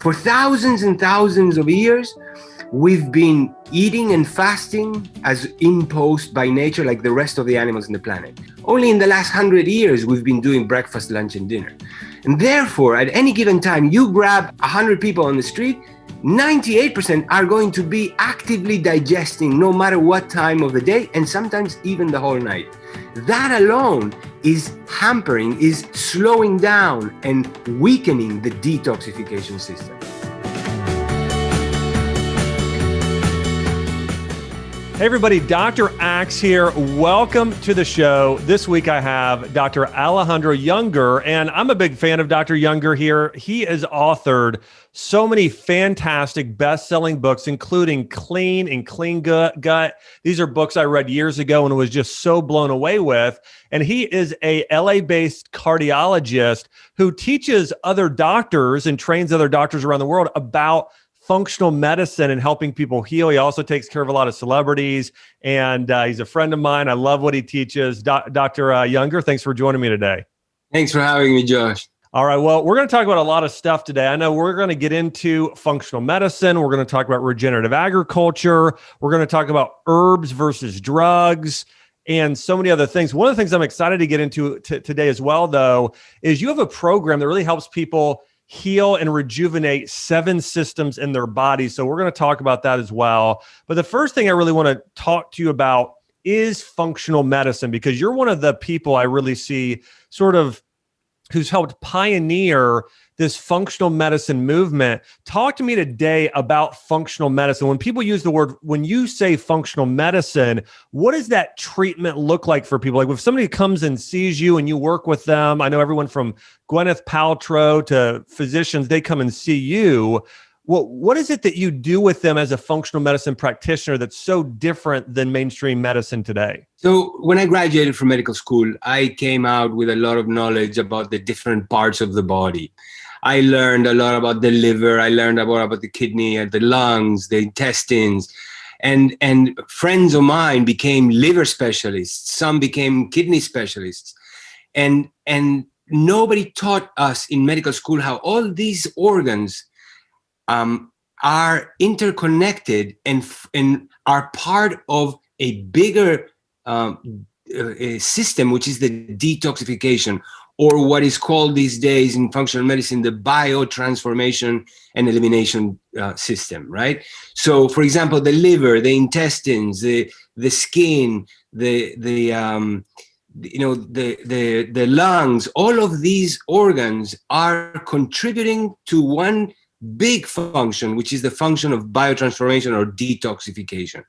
For thousands and thousands of years, we've been eating and fasting as imposed by nature, like the rest of the animals on the planet. Only in the last 100 years, we've been doing breakfast, lunch, and dinner. And therefore, at any given time, you grab 100 people on the street, 98% are going to be actively digesting no matter what time of the day, and sometimes even the whole night. That alone is hampering, is slowing down and weakening the detoxification system. Hey everybody, Dr. Axe here. Welcome to the show. This week I have Dr. Alejandro Junger, and I'm a big fan of Dr. Junger here. He has authored so many fantastic best-selling books, including Clean and Clean Gut. These are books I read years ago and was just so blown away with. And he is a LA-based cardiologist who teaches other doctors and trains other doctors around the world about functional medicine and helping people heal. He also takes care of a lot of celebrities, and he's a friend of mine. I love what he teaches. Dr. Junger, thanks for joining me today. Thanks for having me, Josh. All right. Well, we're going to talk about a lot of stuff today. I know we're going to get into functional medicine. We're going to talk about regenerative agriculture. We're going to talk about herbs versus drugs and so many other things. One of the things I'm excited to get into today as well, though, is you have a program that really helps people heal and rejuvenate 7 systems in their body. So we're going to talk about that as well. But the first thing I really want to talk to you about is functional medicine, because you're one of the people I really see sort of who's helped pioneer this functional medicine movement. Talk to me today about functional medicine. When people use the word, when you say functional medicine, what does that treatment look like for people? Like if somebody comes and sees you and you work with them, I know everyone from Gwyneth Paltrow to physicians, they come and see you. What is it that you do with them as a functional medicine practitioner that's so different than mainstream medicine today? So when I graduated from medical school, I came out with a lot of knowledge about the different parts of the body. I learned a lot about the liver. I learned about the kidney, the lungs, the intestines. And friends of mine became liver specialists. Some became kidney specialists. And nobody taught us in medical school how all these organs are interconnected and are part of a bigger system, which is the detoxification, or what is called these days in functional medicine, the biotransformation and elimination system, right? So, for example, the liver, the intestines, the skin, the lungs, all of these organs are contributing to one big function, which is the function of biotransformation or detoxification.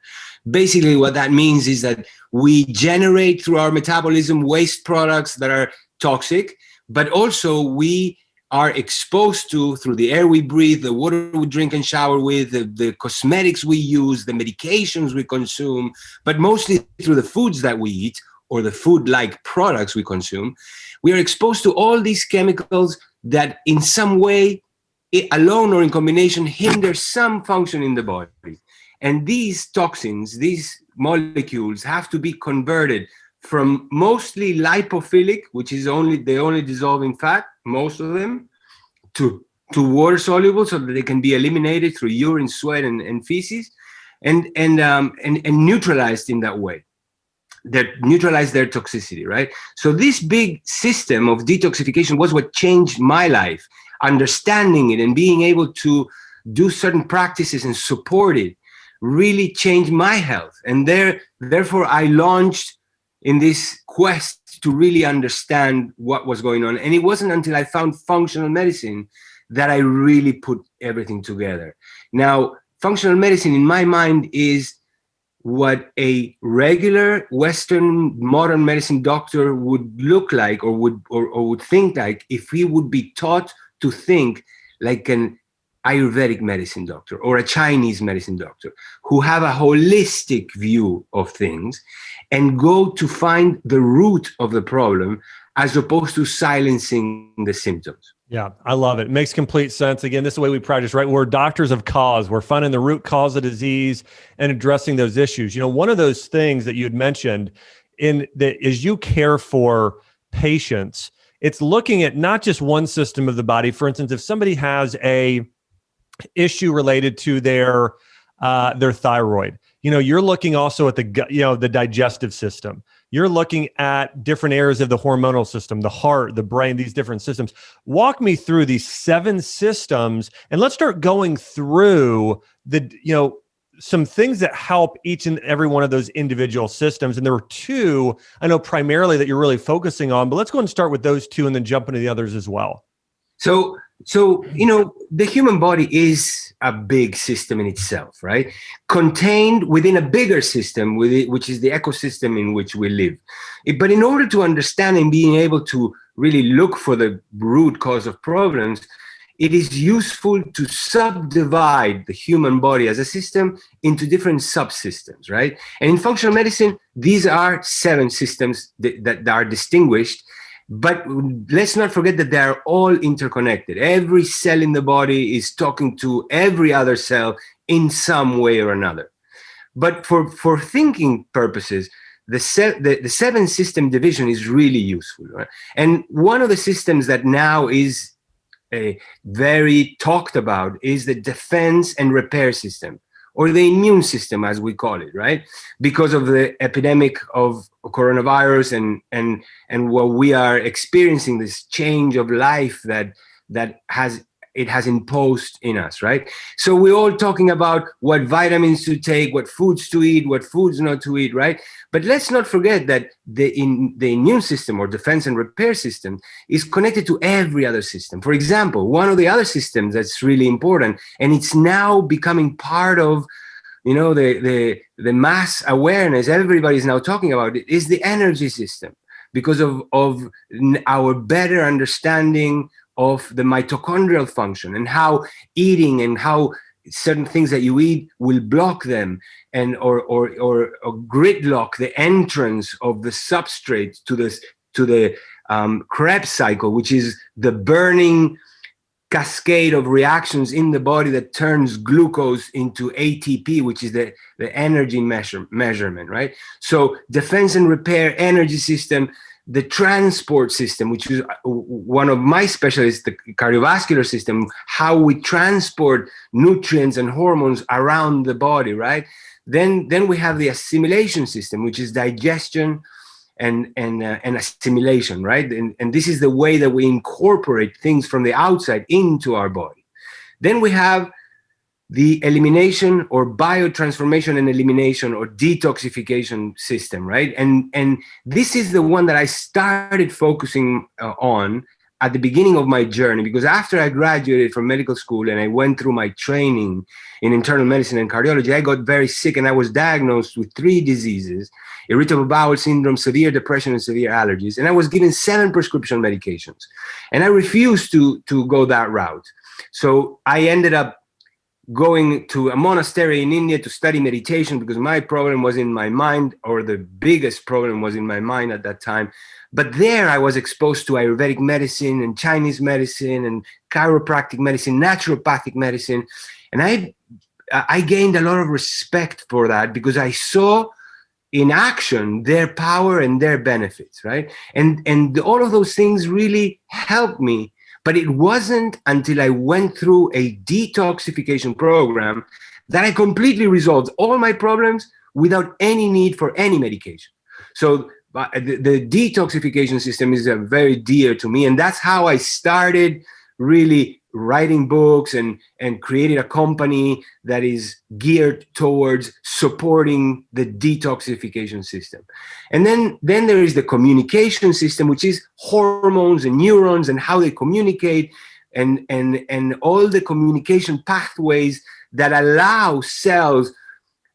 Basically, what that means is that we generate through our metabolism waste products that are toxic, but also we are exposed to, through the air we breathe, the water we drink and shower with, the cosmetics we use, the medications we consume, but mostly through the foods that we eat or the food-like products we consume. We are exposed to all these chemicals that in some way, alone or in combination, hinder some function in the body. And these toxins, these molecules have to be converted from mostly lipophilic, which is the only dissolving fat, most of them, to water soluble, so that they can be eliminated through urine, sweat, and feces, and neutralized in that way. That neutralize their toxicity, right? So this big system of detoxification was what changed my life. Understanding it and being able to do certain practices and support it really changed my health. And therefore, I launched in this quest to really understand what was going on. And it wasn't until I found functional medicine that I really put everything together. Now, functional medicine, in my mind, is what a regular Western modern medicine doctor would look like or would think like if he would be taught to think like an Ayurvedic medicine doctor or a Chinese medicine doctor who have a holistic view of things and go to find the root of the problem as opposed to silencing the symptoms. Yeah, I love it. It makes complete sense. Again, this is the way we practice, right? We're doctors of cause. We're finding the root cause of disease and addressing those issues. You know, one of those things that you had mentioned in that is you care for patients, it's looking at not just one system of the body. For instance, if somebody has a issue related to their thyroid. You're looking also at the digestive system. You're looking at different areas of the hormonal system, the heart, the brain, these different systems. Walk me through these 7 systems, and let's start going through some things that help each and every one of those individual systems. And there were 2, I know primarily that you're really focusing on, but let's go and start with those 2 and then jump into the others as well. So, the human body is a big system in itself, right? Contained within a bigger system, which is the ecosystem in which we live. But in order to understand and being able to really look for the root cause of problems, it is useful to subdivide the human body as a system into different subsystems, right? And in functional medicine, these are 7 systems that are distinguished. But let's not forget that they are all interconnected. Every cell in the body is talking to every other cell in some way or another. But for thinking purposes, the 7 system division is really useful, right? And one of the systems that now is very talked about is the defense and repair system, or the immune system, as we call it, right? Because of the epidemic of coronavirus and what we are experiencing, this change of life that has imposed in us, right? So we're all talking about what vitamins to take, what foods to eat, what foods not to eat, right? But let's not forget that the immune system, or defense and repair system, is connected to every other system. For example, one of the other systems that's really important, and it's now becoming part of the mass awareness, everybody's now talking about it, is the energy system, because of our better understanding of the mitochondrial function and how eating and how certain things that you eat will block them or gridlock the entrance of the substrate to the Krebs cycle, which is the burning cascade of reactions in the body that turns glucose into ATP, which is the energy measurement, right? So defense and repair, energy system, the transport system, which is one of my specialties, the cardiovascular system, how we transport nutrients and hormones around the body, right? Then we have the assimilation system, which is digestion and assimilation, right? And this is the way that we incorporate things from the outside into our body. Then we have the elimination or biotransformation and elimination or detoxification system, right? And this is the one that I started focusing on at the beginning of my journey, because after I graduated from medical school and I went through my training in internal medicine and cardiology, I got very sick and I was diagnosed with 3 diseases: irritable bowel syndrome, severe depression, and severe allergies. And I was given 7 prescription medications. And I refused to go that route. So I ended up going to a monastery in India to study meditation, because my problem was in my mind, or the biggest problem was in my mind at that time. But there I was exposed to Ayurvedic medicine and Chinese medicine and chiropractic medicine, naturopathic medicine. And I gained a lot of respect for that, because I saw in action their power and their benefits, right? And all of those things really helped me. But it wasn't until I went through a detoxification program that I completely resolved all my problems without any need for any medication. So the detoxification system is very dear to me. And that's how I started really writing books and created a company that is geared towards supporting the detoxification system. And then there is the communication system, which is hormones and neurons and how they communicate and all the communication pathways that allow cells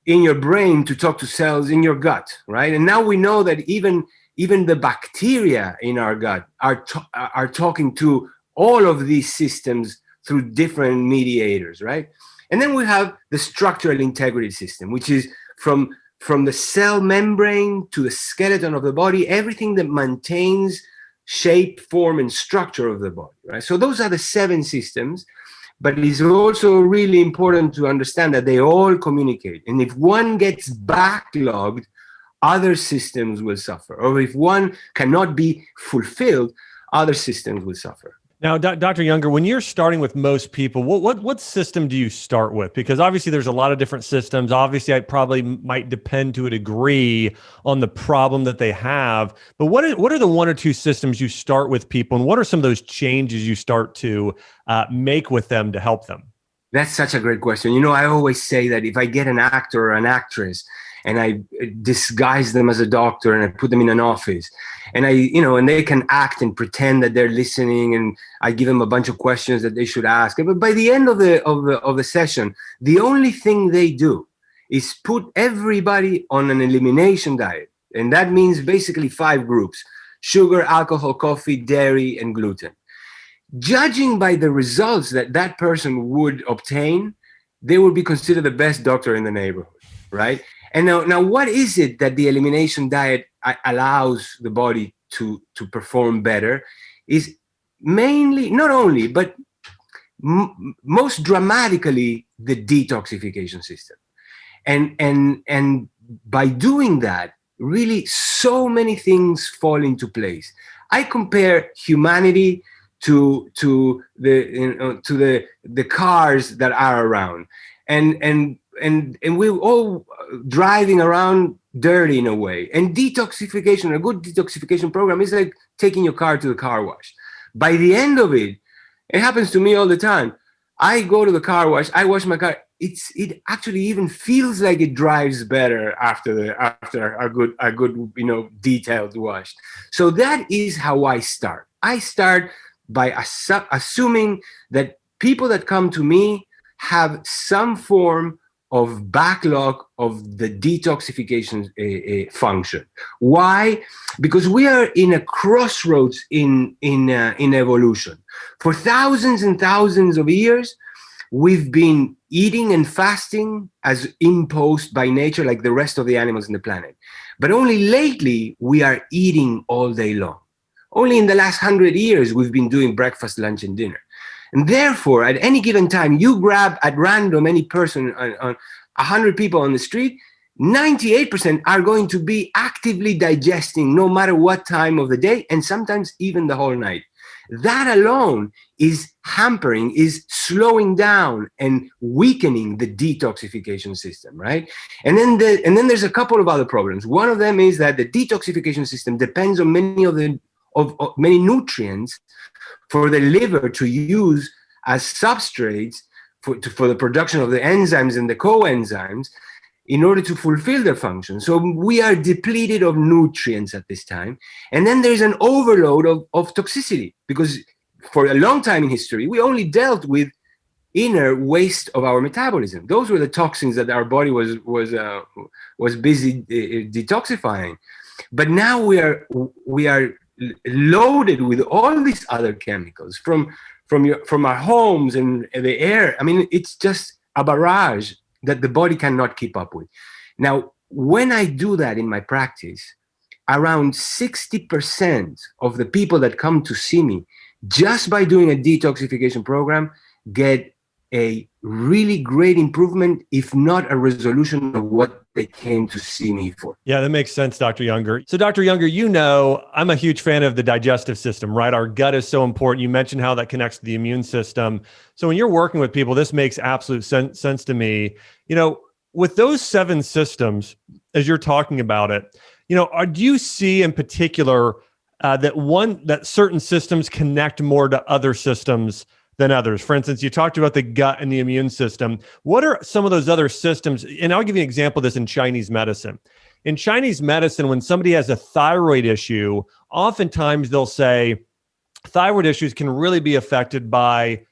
in your brain to talk to cells in your gut, right? And now we know that even the bacteria in our gut are talking to all of these systems through different mediators, right? And then we have the structural integrity system, which is from the cell membrane to the skeleton of the body, everything that maintains shape, form, and structure of the body, right? So those are the 7 systems, but it's also really important to understand that they all communicate. And if one gets backlogged, other systems will suffer. Or if one cannot be fulfilled, other systems will suffer. Now, Dr. Younger, when you're starting with most people, what system do you start with? Because obviously there's a lot of different systems. Obviously, it probably might depend to a degree on the problem that they have. But what are the one or two systems you start with people, and what are some of those changes you start to make with them to help them? That's such a great question. You know, I always say that if I get an actor or an actress and I disguise them as a doctor and I put them in an office and and they can act and pretend that they're listening, and I give them a bunch of questions that they should ask. But by the end of the session, the only thing they do is put everybody on an elimination diet. And that means basically 5 groups: sugar, alcohol, coffee, dairy, and gluten. Judging by the results that that person would obtain, they would be considered the best doctor in the neighborhood, right? And now what is it that the elimination diet allows the body to perform better? Is mainly, not only, but most dramatically, the detoxification system. And by doing that, really so many things fall into place. I compare humanity to the cars that are around, and we're all driving around dirty in a way. And detoxification, a good detoxification program, is like taking your car to the car wash. By the end of it, it happens to me all the time. I go to the car wash, I wash my car. It actually even feels like it drives better after a good detailed wash. So that is how I start. I start by assuming that people that come to me have some form of backlog of the detoxification function. Why? Because we are in a crossroads in evolution. For thousands and thousands of years, we've been eating and fasting as imposed by nature, like the rest of the animals on the planet. But only lately, we are eating all day long. Only in the last 100 years, we've been doing breakfast, lunch, and dinner. And therefore, at any given time, you grab at random any person, 100 people on the street, 98% are going to be actively digesting no matter what time of the day, and sometimes even the whole night. That alone is hampering, is slowing down and weakening the detoxification system, right? And then there's a couple of other problems. One of them is that the detoxification system depends on many nutrients for the liver to use as substrates for the production of the enzymes and the coenzymes in order to fulfill their function. So we are depleted of nutrients at this time. And then there's an overload of toxicity, because for a long time in history, we only dealt with inner waste of our metabolism. Those were the toxins that our body was busy detoxifying. But now we are loaded with all these other chemicals from our homes and the air. I mean, it's just a barrage that the body cannot keep up with. Now, when I do that in my practice, around 60% of the people that come to see me, just by doing a detoxification program, get a really great improvement, if not a resolution of what they came to see me for. Yeah, that makes sense, Dr. Younger. So Dr. Younger, I'm a huge fan of the digestive system, right? Our gut is so important. You mentioned how that connects to the immune system. So when you're working with people, this makes absolute sense to me. With those 7 systems, as you're talking about it, do you see in particular that certain systems connect more to other systems than others? For instance, you talked about the gut and the immune system. What are some of those other systems? And I'll give you an example of this in Chinese medicine. In Chinese medicine, when somebody has a thyroid issue, oftentimes they'll say thyroid issues can really be affected by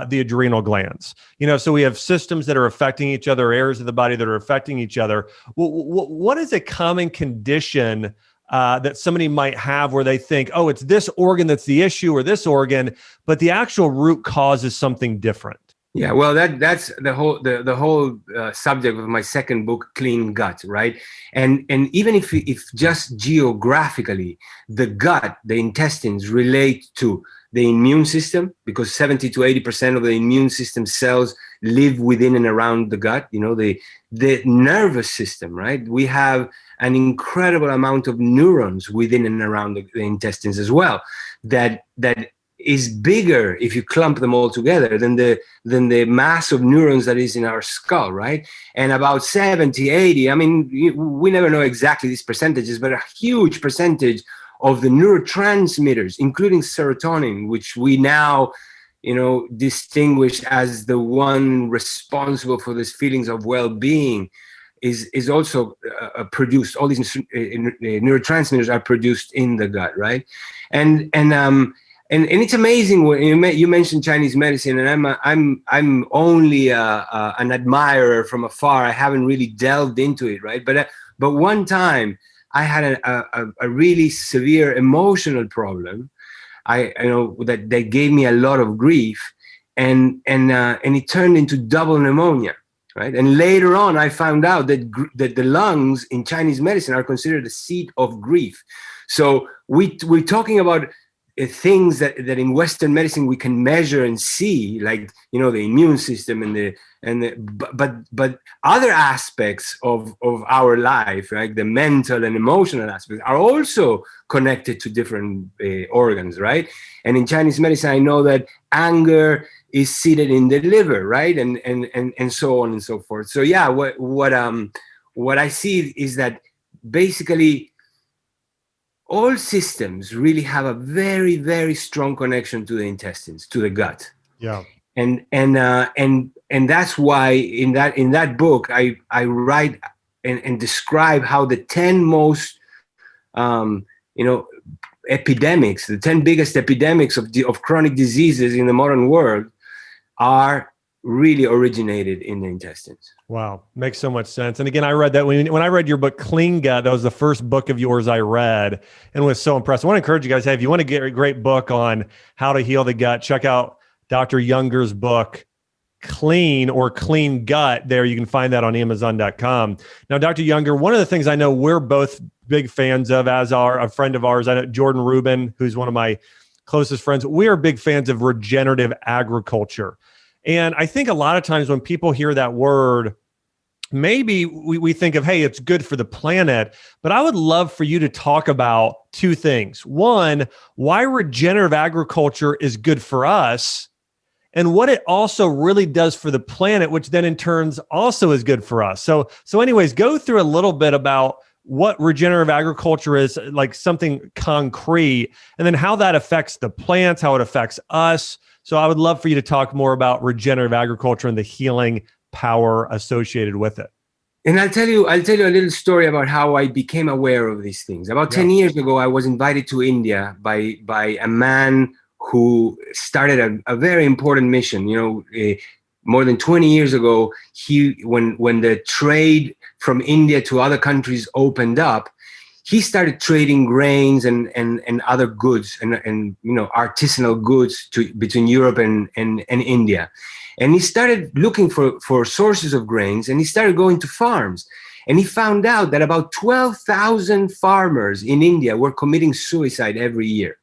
the adrenal glands. So we have systems that are affecting each other, areas of the body that are affecting each other. What is a common condition that somebody might have where they think, oh, it's this organ that's the issue or this organ, but the actual root cause is something different? Yeah, well, that's the whole subject of my second book, Clean Gut, right? And even if just geographically, the gut, the intestines relate to the immune system, because 70 to 80% of the immune system cells live within and around the gut. The nervous system, right? We have an incredible amount of neurons within and around the intestines as well, that is bigger if you clump them all together than the mass of neurons that is in our skull, right? And about 70, 80, I mean, we never know exactly these percentages, but a huge percentage of the neurotransmitters, including serotonin, which we now, distinguish as the one responsible for these feelings of well-being, is also produced. All these neurotransmitters are produced in the gut, right? And it's amazing when you mentioned Chinese medicine, and I'm only an admirer from afar. I haven't really delved into it, right? But one time I had a really severe emotional problem. That gave me a lot of grief, and it turned into double pneumonia. Right. And later on, I found out that the lungs in Chinese medicine are considered the seat of grief. So we're talking about things that in Western medicine we can measure and see, like, the immune system but other aspects of our life, right? The mental and emotional aspects are also connected to different organs, right? And in Chinese medicine, I know that anger is seated in the liver, right? And so on and so forth. So yeah, what I see is that basically all systems really have a very, very strong connection to the intestines, to the gut. Yeah. And that's why in that book I write and describe how the 10 most epidemics, the 10 biggest epidemics of chronic diseases in the modern world are really originated in the intestines. Wow. Makes so much sense. And again, I read that when I read your book, Clean Gut, that was the first book of yours I read and was so impressed. I want to encourage you guys, hey, if you want to get a great book on how to heal the gut, check out Dr. Younger's book, Clean Gut. There, you can find that on Amazon.com. Now, Dr. Younger, one of the things I know we're both big fans of, as a friend of ours, I know Jordan Rubin, who's one of my closest friends, we are big fans of regenerative agriculture. And I think a lot of times when people hear that word, maybe we think of, hey, it's good for the planet. But I would love for you to talk about two things. One, why regenerative agriculture is good for us, and what it also really does for the planet, which then in turns also is good for us. So anyways, go through a little bit about what regenerative agriculture is, like something concrete, and then how that affects the plants, how it affects us. So I would love for you to talk more about regenerative agriculture and the healing power associated with it. And I'll tell you a little story about how I became aware of these things. About 10 years ago, I was invited to India by a man who started a very important mission. More than 20 years ago, when the trade from India to other countries opened up, he started trading grains and other goods and artisanal goods between Europe and India. And he started looking for sources of grains, and he started going to farms. And he found out that about 12,000 farmers in India were committing suicide every year.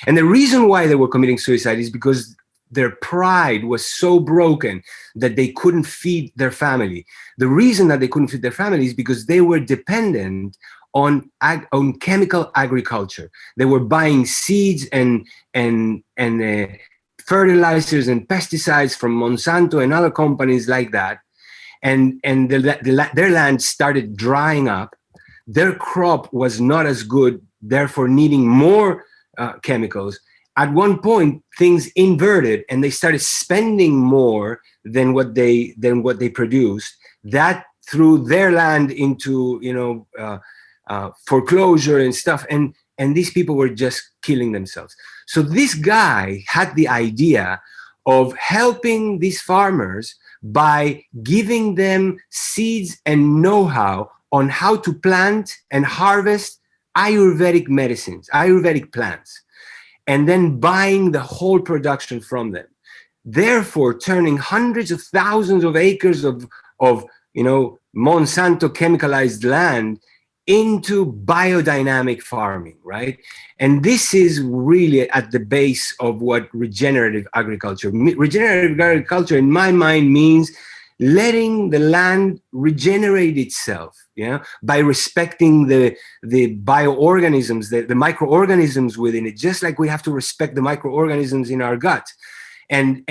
And the reason why they were committing suicide is because their pride was so broken that they couldn't feed their family. The reason that they couldn't feed their family is because they were dependent on chemical agriculture. They were buying seeds and fertilizers and pesticides from Monsanto and other companies like that. And their land started drying up. Their crop was not as good, therefore needing more chemicals. At one point, things inverted, and they started spending more than what they produced. That threw their land into foreclosure and stuff, and these people were just killing themselves. So this guy had the idea of helping these farmers by giving them seeds and know-how on how to plant and harvest Ayurvedic medicines, Ayurvedic plants, and then buying the whole production from them. Therefore, turning hundreds of thousands of acres of Monsanto chemicalized land into biodynamic farming, right? And this is really at the base of what regenerative agriculture. Regenerative agriculture, in my mind, means letting the land regenerate itself, by respecting the bioorganisms, the microorganisms within it, just like we have to respect the microorganisms in our gut, and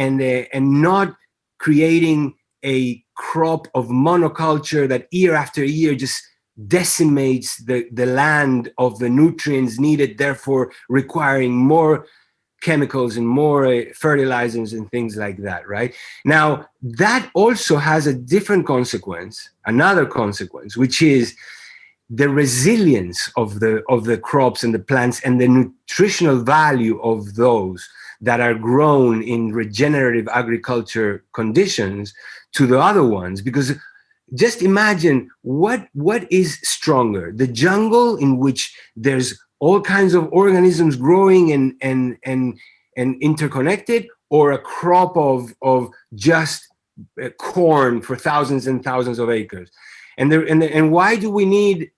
not creating a crop of monoculture that year after year just decimates the land of the nutrients needed, therefore requiring more chemicals and more fertilizers and things like that, right? Now, that also has a different consequence, another consequence, which is the resilience of the crops and the plants and the nutritional value of those that are grown in regenerative agriculture conditions to the other ones. Because just imagine what is stronger, the jungle in which there's all kinds of organisms growing and interconnected, or a crop of just corn for thousands and thousands of acres. And why do we need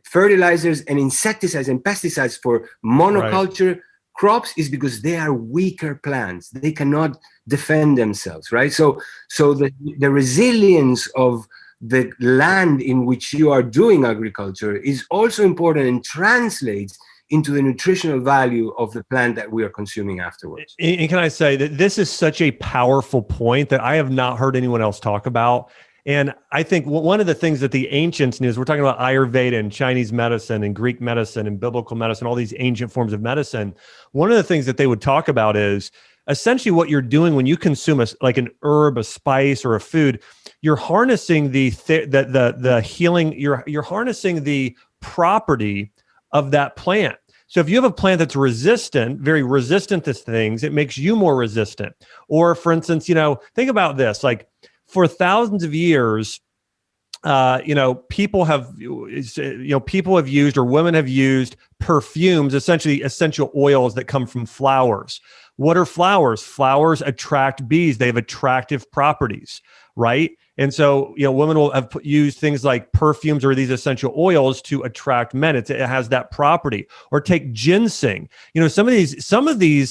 fertilizers and insecticides and pesticides for monoculture crops? Is because they are weaker plants. They cannot defend themselves, right? So the resilience of the land in which you are doing agriculture is also important and translates into the nutritional value of the plant that we are consuming afterwards. And can I say that this is such a powerful point that I have not heard anyone else talk about. And I think one of the things that the ancients knew is, we're talking about Ayurveda and Chinese medicine and Greek medicine and biblical medicine, all these ancient forms of medicine. One of the things that they would talk about is essentially what you're doing when you consume like an herb, a spice, or a food. You're harnessing the healing. You're harnessing the property of that plant. So if you have a plant that's resistant, very resistant to things, it makes you more resistant. Or for instance, think about this, like for thousands of years, people have used, or women have used, perfumes, essentially essential oils that come from flowers. What are flowers? Flowers attract bees. They have attractive properties, right? And so, women will have used things like perfumes or these essential oils to attract men. It has that property. Or take ginseng. Some of these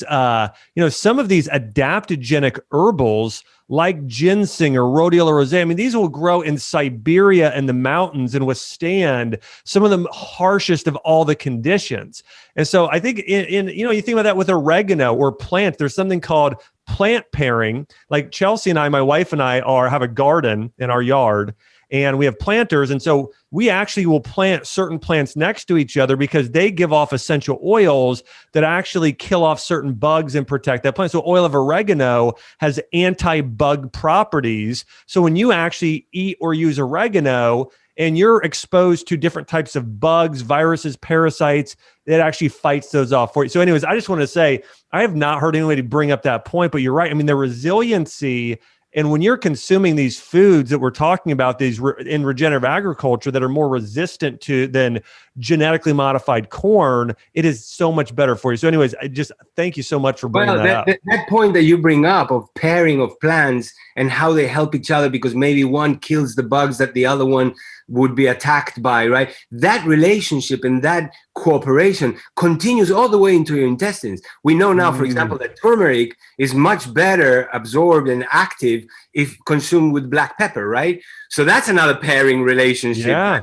adaptogenic herbals like ginseng or rhodiola rosea. I mean, these will grow in Siberia and the mountains and withstand some of the harshest of all the conditions. And so I think you think about that with oregano or plants. There's something called plant pairing. Like Chelsea and I, my wife and I, have a garden in our yard, and we have planters. And so we actually will plant certain plants next to each other because they give off essential oils that actually kill off certain bugs and protect that plant. So oil of oregano has anti-bug properties. So when you actually eat or use oregano and you're exposed to different types of bugs, viruses, parasites, it actually fights those off for you. So anyways, I just want to say, I have not heard anybody bring up that point, but you're right. I mean, the resiliency, and when you're consuming these foods that we're talking about, these in regenerative agriculture that are more resistant to than genetically modified corn, it is so much better for you. So anyways, I just thank you so much for bringing that up. That point that you bring up of pairing of plants and how they help each other, because maybe one kills the bugs that the other one would be attacked by, right? That relationship and that cooperation continues all the way into your intestines. We know now, for example, that turmeric is much better absorbed and active if consumed with black pepper, right? So that's another pairing relationship. Yeah.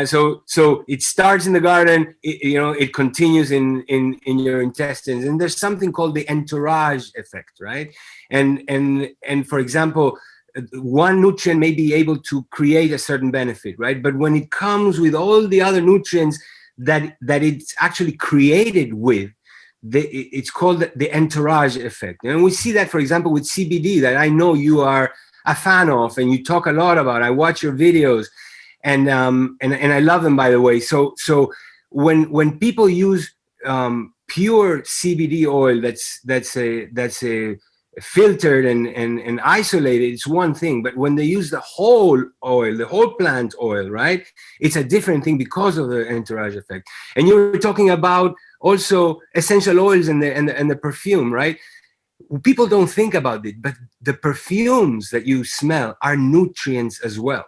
So it starts in the garden, it continues in your intestines, and there's something called the entourage effect, right? And for example, one nutrient may be able to create a certain benefit, right? But when it comes with all the other nutrients that it's actually created with, it's called the entourage effect. And we see that, for example, with CBD, that I know you are a fan of and you talk a lot about. I watch your videos, and I love them, by the way. So when people use pure CBD oil that's a filtered and isolated, it's one thing. But when they use the whole oil, the whole plant oil, right, it's a different thing because of the entourage effect. And you were talking about also essential oils and the perfume, right? People don't think about it, but the perfumes that you smell are nutrients as well.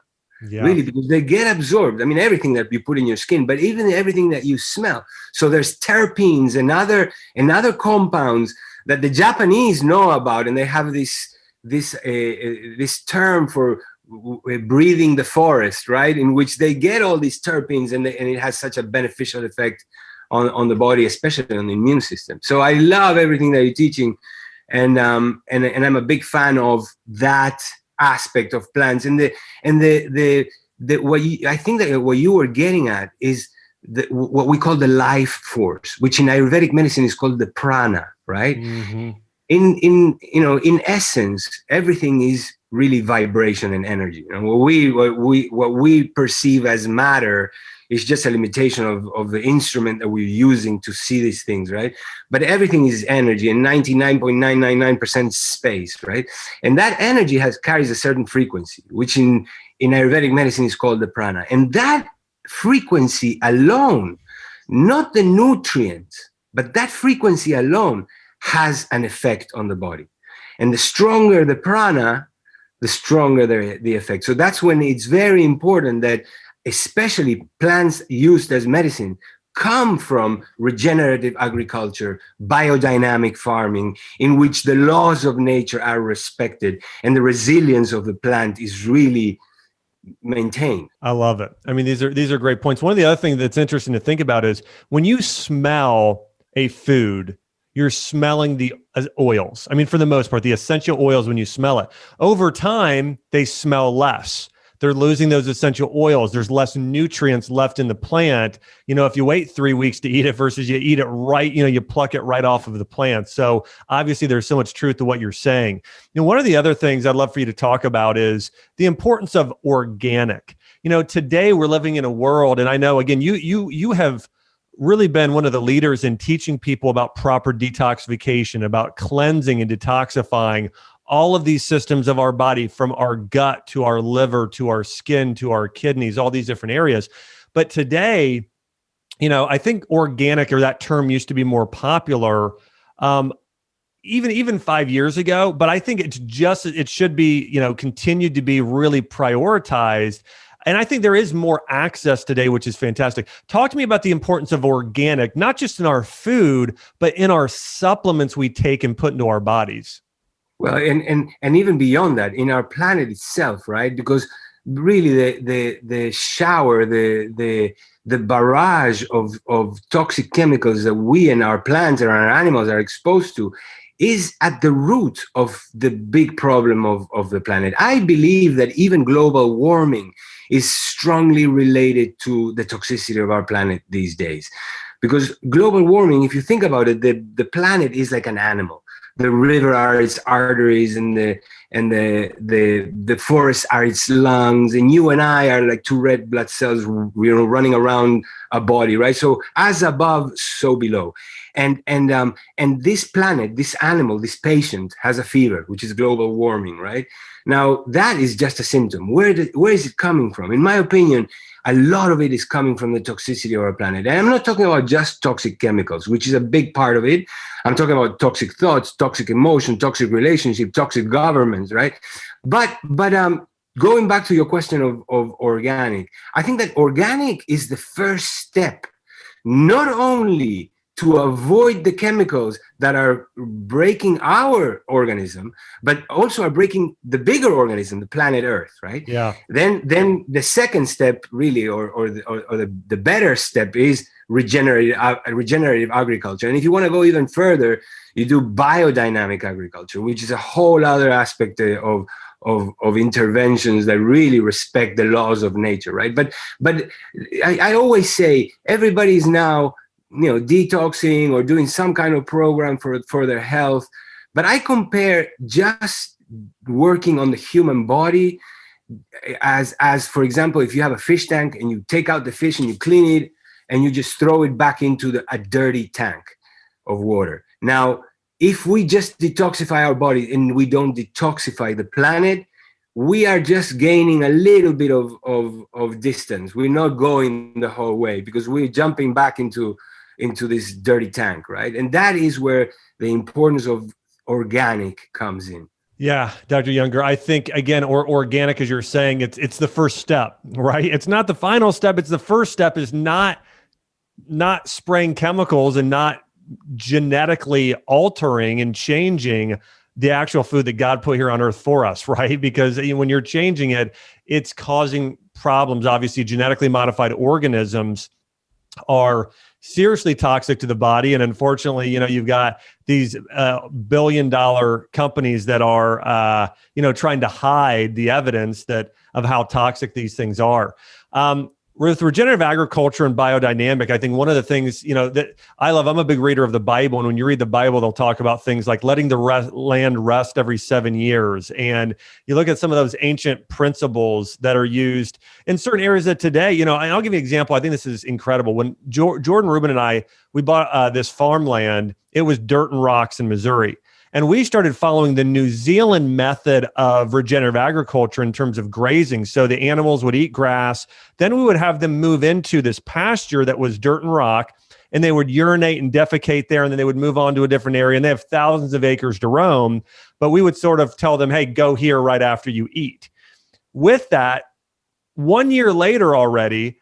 Yeah. Really, because they get absorbed. I mean, everything that you put in your skin, but even everything that you smell. So there's terpenes and other compounds that the Japanese know about, and they have this term for breathing the forest, right? In which they get all these terpenes, and it has such a beneficial effect on the body, especially on the immune system. So I love everything that you're teaching, and I'm a big fan of that aspect of plants. And I think that what you were getting at is what we call the life force, which in Ayurvedic medicine is called the prana, right? Mm-hmm. In essence, everything is really vibration and energy. What we perceive as matter is just a limitation of the instrument that we're using to see these things, right? But everything is energy, and 99.999% space, right? And that energy carries a certain frequency, which in Ayurvedic medicine is called the prana. And that frequency alone, not the nutrients, but that frequency alone has an effect on the body. And the stronger the prana, the stronger the effect. So that's when it's very important that especially plants used as medicine come from regenerative agriculture, biodynamic farming, in which the laws of nature are respected and the resilience of the plant is really maintained. I love it. I mean, these are great points. One of the other things that's interesting to think about is when you smell a food, you're smelling the oils. I mean, for the most part, the essential oils, when you smell it, over time, they smell less. They're losing those essential oils. There's less nutrients left in the plant. If you wait 3 weeks to eat it versus you eat it right, you pluck it right off of the plant. So obviously there's so much truth to what you're saying. One of the other things I'd love for you to talk about is the importance of organic. Today we're living in a world, and I know, again, you have really been one of the leaders in teaching people about proper detoxification, about cleansing and detoxifying all of these systems of our body, from our gut to our liver to our skin to our kidneys, all these different areas. But today, I think organic, or that term, used to be more popular even 5 years ago. But I think it should be, continued to be really prioritized. And I think there is more access today, which is fantastic. Talk to me about the importance of organic, not just in our food, but in our supplements we take and put into our bodies. Well, and even beyond that, in our planet itself, right? Because really the shower, the barrage of toxic chemicals that we and our plants and our animals are exposed to is at the root of the big problem of the planet. I believe that even global warming is strongly related to the toxicity of our planet these days. Because global warming, if you think about it, the planet is like an animal. The river are its arteries, and the forests are its lungs, and you and I are like two red blood cells, running around a body, right? So as above, so below. And this planet, this animal, this patient has a fever, which is global warming, right? Now that is just a symptom. Where is it coming from? In my opinion, a lot of it is coming from the toxicity of our planet. And I'm not talking about just toxic chemicals, which is a big part of it. I'm talking about toxic thoughts, toxic emotion, toxic relationship, toxic governments, right? But going back to your question of organic, I think that organic is the first step, not only to avoid the chemicals that are breaking our organism, but also are breaking the bigger organism, the planet Earth, right? Yeah. Then the second step, really, or the better step, is regenerative agriculture. And if you want to go even further, you do biodynamic agriculture, which is a whole other aspect of interventions that really respect the laws of nature, right? But I always say everybody is now detoxing or doing some kind of program for their health. But I compare just working on the human body as for example, if you have a fish tank and you take out the fish and you clean it and you just throw it back into a dirty tank of water. Now, if we just detoxify our body and we don't detoxify the planet, we are just gaining a little bit of distance. We're not going the whole way because we're jumping back into this dirty tank, right? And that is where the importance of organic comes in. Yeah, Dr. Younger, I think, again, organic, as you're saying, it's the first step, right? It's not the final step. It's the first step, is not spraying chemicals and not genetically altering and changing the actual food that God put here on earth for us, right? Because when you're changing it, it's causing problems. Obviously, genetically modified organisms are seriously toxic to the body. And unfortunately, you've got these billion-dollar companies that are, trying to hide the evidence of how toxic these things are. With regenerative agriculture and biodynamic, I think one of the things, that I love, I'm a big reader of the Bible. And when you read the Bible, they'll talk about things like letting the land rest every 7 years. And you look at some of those ancient principles that are used in certain areas of today, and I'll give you an example. I think this is incredible. When Jordan Rubin and I, we bought this farmland, it was dirt and rocks in Missouri. And we started following the New Zealand method of regenerative agriculture in terms of grazing. So the animals would eat grass. Then we would have them move into this pasture that was dirt and rock, and they would urinate and defecate there, and then they would move on to a different area. And they have thousands of acres to roam. But we would sort of tell them, hey, go here right after you eat. With that, 1 year later already,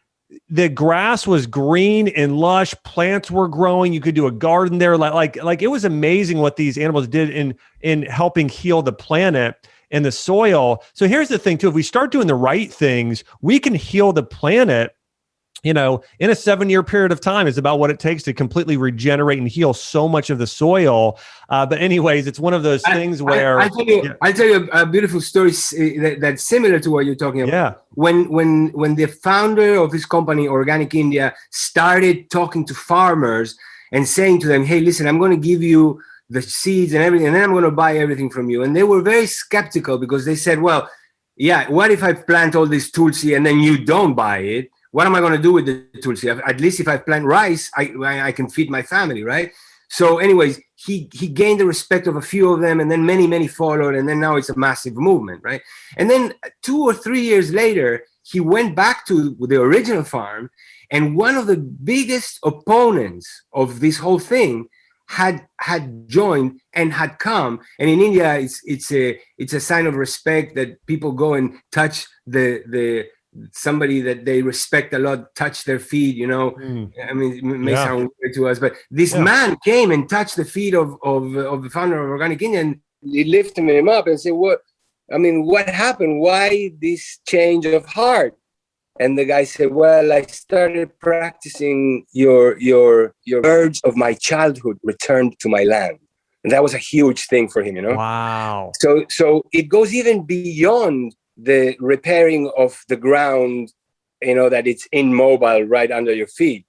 the grass was green and lush. Plants were growing. You could do a garden there. Like it was amazing what these animals did in helping heal the planet and the soil. So here's the thing too. If we start doing the right things, we can heal the planet, in a 7-year period of time. Is about what it takes to completely regenerate and heal so much of the soil. But anyways, it's one of those things where I'll tell you a beautiful story that's similar to what you're talking about. Yeah. When the founder of this company, Organic India, started talking to farmers and saying to them, hey, listen, I'm going to give you the seeds and everything, and then I'm going to buy everything from you. And they were very skeptical because they said, well, yeah, what if I plant all this tulsi and then you don't buy it? What am I going to do with the tulsi? At least if I plant rice, I can feed my family, right? So anyways, he gained the respect of a few of them, and then many followed, and then now it's a massive movement, right? And then 2 or 3 years later, he went back to the original farm, and one of the biggest opponents of this whole thing had joined and had come. And in India, it's a sign of respect that people go and touch the somebody that they respect a lot, touch their feet, I mean, it may sound weird to us, but this man came and touched the feet of the founder of Organic India, and he lifted him up and said, what happened? Why this change of heart? And the guy said, well, I started practicing your birds of my childhood returned to my land. And that was a huge thing for him, Wow. So it goes even beyond the repairing of the ground, that it's immobile right under your feet.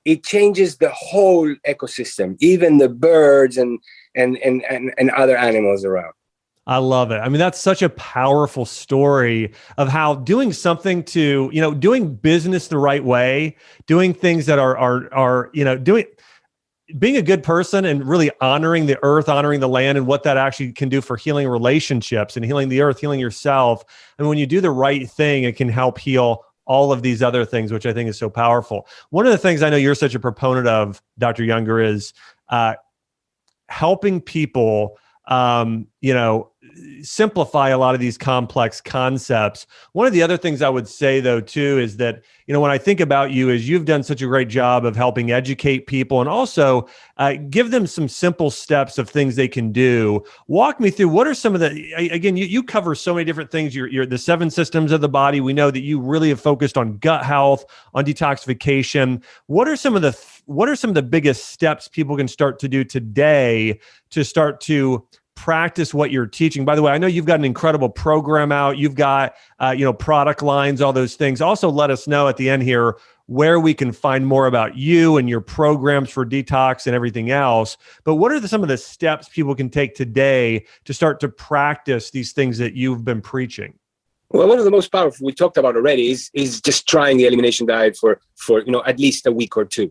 It changes the whole ecosystem, even the birds and other animals around. I love it. I mean, that's such a powerful story of how doing something to, doing business the right way, doing things that are being a good person and really honoring the earth, honoring the land, and what that actually can do for healing relationships and healing the earth, healing yourself. And when you do the right thing, it can help heal all of these other things, which I think is so powerful. One of the things I know you're such a proponent of, Dr. Younger, is helping people, simplify a lot of these complex concepts. One of the other things I would say, though, too, is that, when I think about you, is you've done such a great job of helping educate people and also give them some simple steps of things they can do. Walk me through, what are some of the, again, you cover so many different things. You're the 7 systems of the body. We know that you really have focused on gut health, on detoxification. What are some of the biggest steps people can start to do today to start to practice what you're teaching? By the way, I know you've got an incredible program out. You've got, product lines, all those things. Also, let us know at the end here where we can find more about you and your programs for detox and everything else. But what are some of the steps people can take today to start to practice these things that you've been preaching? Well, one of the most powerful we talked about already is just trying the elimination diet for at least a week or two.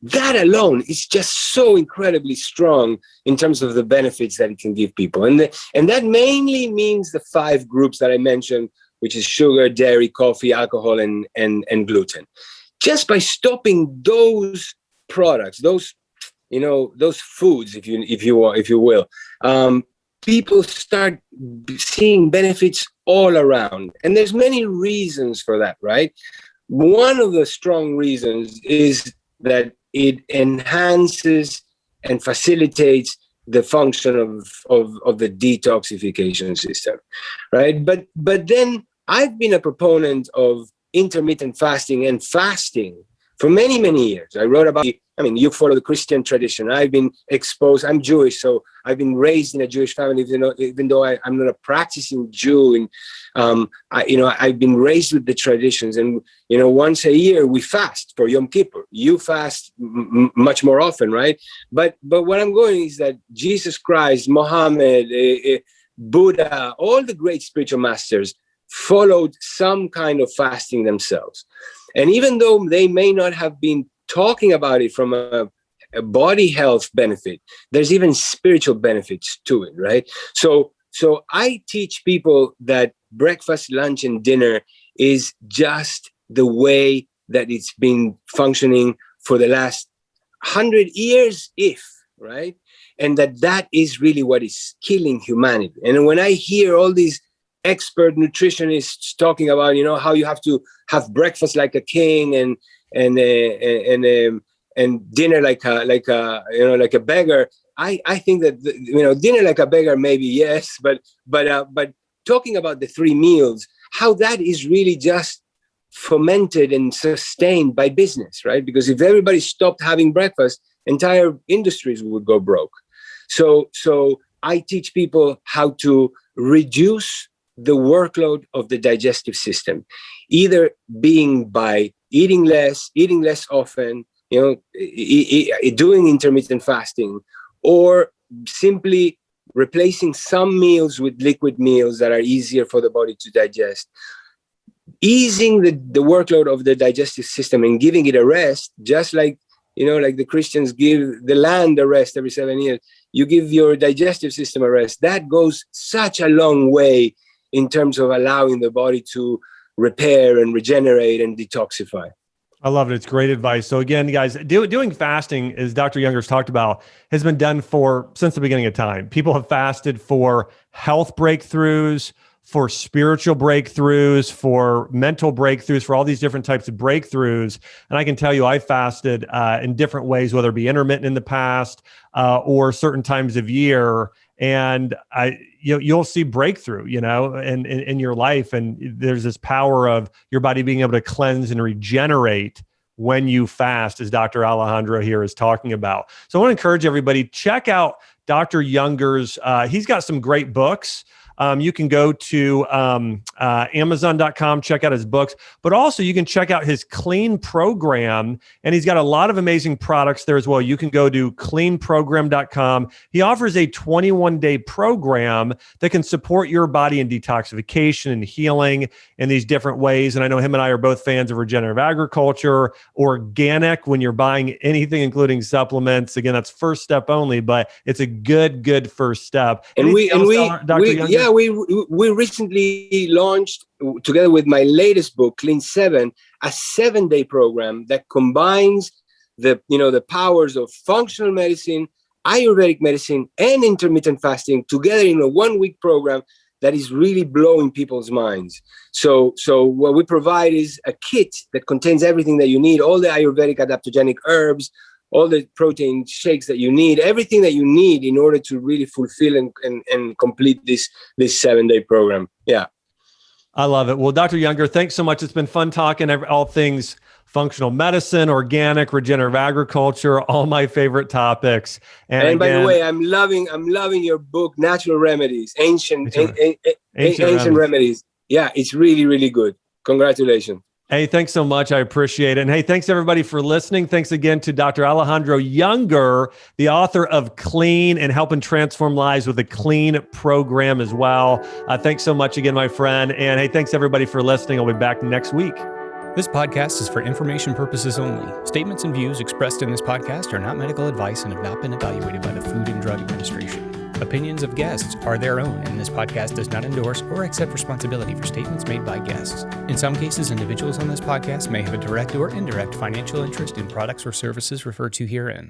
That alone is just so incredibly strong in terms of the benefits that it can give people. And that mainly means the 5 groups that I mentioned, which is sugar, dairy, coffee, alcohol, and gluten. Just by stopping those products, those foods, if you will, people start seeing benefits all around. And there's many reasons for that, right? One of the strong reasons is that it enhances and facilitates the function of the detoxification system, right? But then I've been a proponent of intermittent fasting and fasting for many, many years. I wrote about, you follow the Christian tradition. I've been exposed, I'm Jewish, so I've been raised in a Jewish family, even though I'm not a practicing Jew. And, I've been raised with the traditions. And, once a year we fast for Yom Kippur. You fast much more often, right? But what I'm going is that Jesus Christ, Muhammad, Buddha, all the great spiritual masters followed some kind of fasting themselves. And even though they may not have been talking about it from a body health benefit, there's even spiritual benefits to it, right? So I teach people that breakfast, lunch, and dinner is just the way that it's been functioning for the last 100 years, right? And that is really what is killing humanity. And when I hear all these expert nutritionists talking about, how you have to have breakfast like a king and dinner like a beggar. I think that dinner like a beggar, maybe yes, but talking about the 3 meals, how that is really just fomented and sustained by business, right? Because if everybody stopped having breakfast, entire industries would go broke. So I teach people how to reduce the workload of the digestive system, either being by eating less often, doing intermittent fasting, or simply replacing some meals with liquid meals that are easier for the body to digest. Easing the workload of the digestive system and giving it a rest, just like the Christians give the land a rest every 7 years. You give your digestive system a rest. That goes such a long way in terms of allowing the body to repair and regenerate and detoxify. I love it. It's great advice. So again, guys, doing fasting, as Dr. Younger's talked about, has been done since the beginning of time. People have fasted for health breakthroughs, for spiritual breakthroughs, for mental breakthroughs, for all these different types of breakthroughs. And I can tell you, I fasted in different ways, whether it be intermittent in the past or certain times of year. And you'll see breakthrough, in your life. And there's this power of your body being able to cleanse and regenerate when you fast, as Dr. Alejandro here is talking about. So I want to encourage everybody, check out Dr. Younger's. He's got some great books. You can go to Amazon.com, check out his books, but also you can check out his Clean program, and he's got a lot of amazing products there as well. You can go to cleanprogram.com. He offers a 21-day program that can support your body in detoxification and healing in these different ways. And I know him and I are both fans of regenerative agriculture, organic, when you're buying anything, including supplements. Again, that's first step only, but it's a good first step. And we recently launched, together with my latest book, Clean 7, a 7-day program that combines the powers of functional medicine, Ayurvedic medicine, and intermittent fasting together in a 1-week program that is really blowing people's minds. So what we provide is a kit that contains everything that you need, all the Ayurvedic adaptogenic herbs, all the protein shakes that you need, everything that you need in order to really fulfill and complete this 7-day program. Yeah. I love it. Well, Dr. Younger, thanks so much. It's been fun talking all things functional medicine, organic, regenerative agriculture, all my favorite topics. And again, by the way, I'm loving your book, Natural Remedies, Ancient Remedies. Yeah, it's really, really good. Congratulations. Hey, thanks so much. I appreciate it. And hey, thanks everybody for listening. Thanks again to Dr. Alejandro Younger, the author of Clean and helping transform lives with a Clean program as well. Thanks so much again, my friend. And hey, thanks everybody for listening. I'll be back next week. This podcast is for information purposes only. Statements and views expressed in this podcast are not medical advice and have not been evaluated by the Food and Drug Administration. Opinions of guests are their own, and this podcast does not endorse or accept responsibility for statements made by guests. In some cases, individuals on this podcast may have a direct or indirect financial interest in products or services referred to herein.